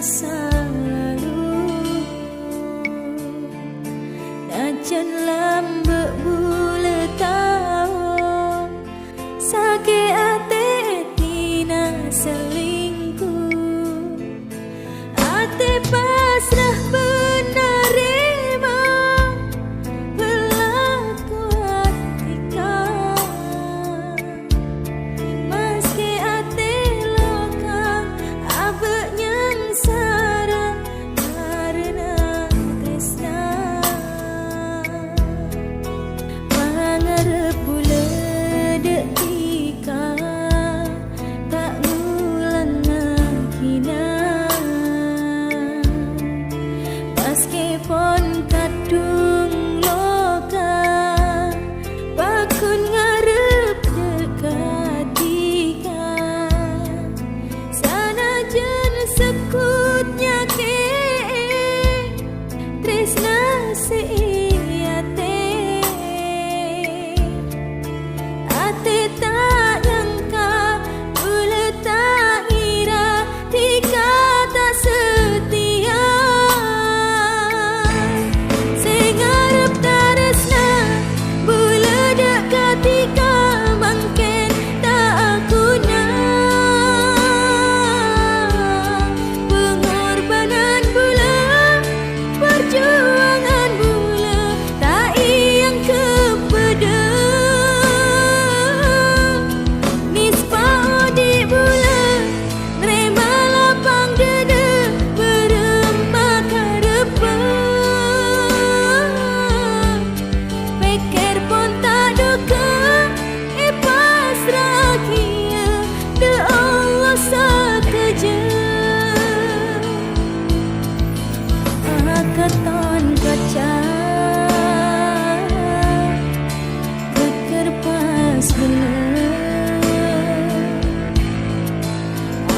masa lalu. Najan lambe bule tau sakit ate tina selingkuh. Ate pasrah penerima berlaku atika. Meski ate lokang abeknya sarang karena tresna. Mangarep bule detika tak ngulang ngakina. Meskipun kadung loka bakun ngarep dekatika. Sanajan sekutnya ke tresna seiyate. Ate tak nyangka bule tak ngira tika tak setia. Sing arep taresna bule dekat tika mangken tak akuna. Pengorbanan bule, perjuangan bule tak iyang kepeda. Nispa odi bule nerima lapang dada berempat harapan. Pikir pun tak duka pasrah kia de Allah sakeja. Angkatan kaca pikir pas bener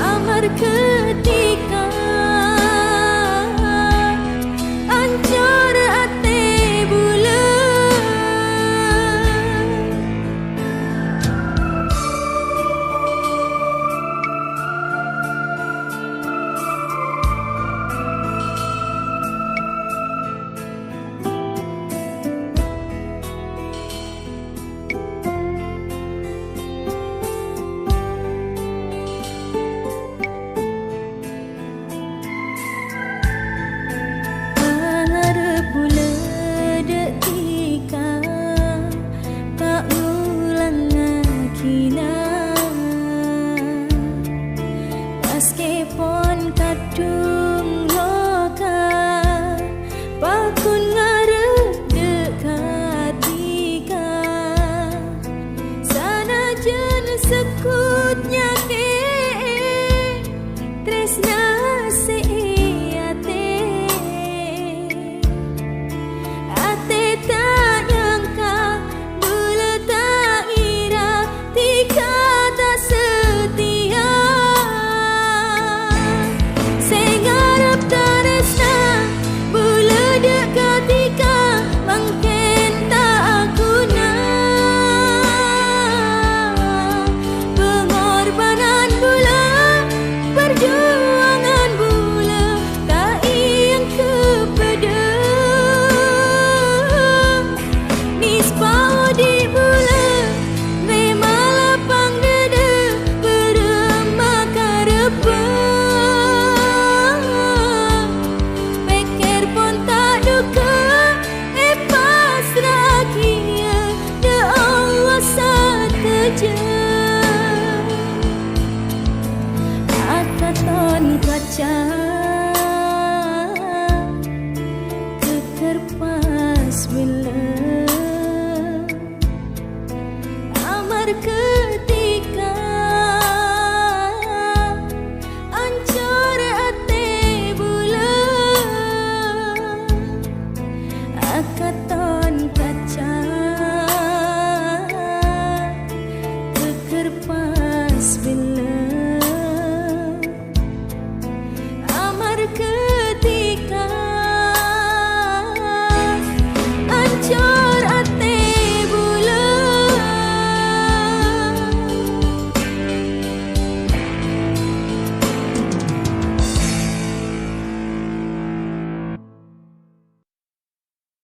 amar ketika ancur ate bule. Mangarep bule detika tak ngulang ngakina. Meskipun kadung loka bakun ngarep dekat tika. Sanajan sekutnya ke tresna seiyate. Ate tak nyangka bule tak ngira tika tak setia. Sing arep taresna bule dekat tika mangken tak akuna. Pengorbanan bule, perjuangan bule tak iyang kepeda. Nispa odi bule nerima lapang dada berempat harapan. Pikir pun tak duka pasrah kia de Allah sakeja. Angkatan kaca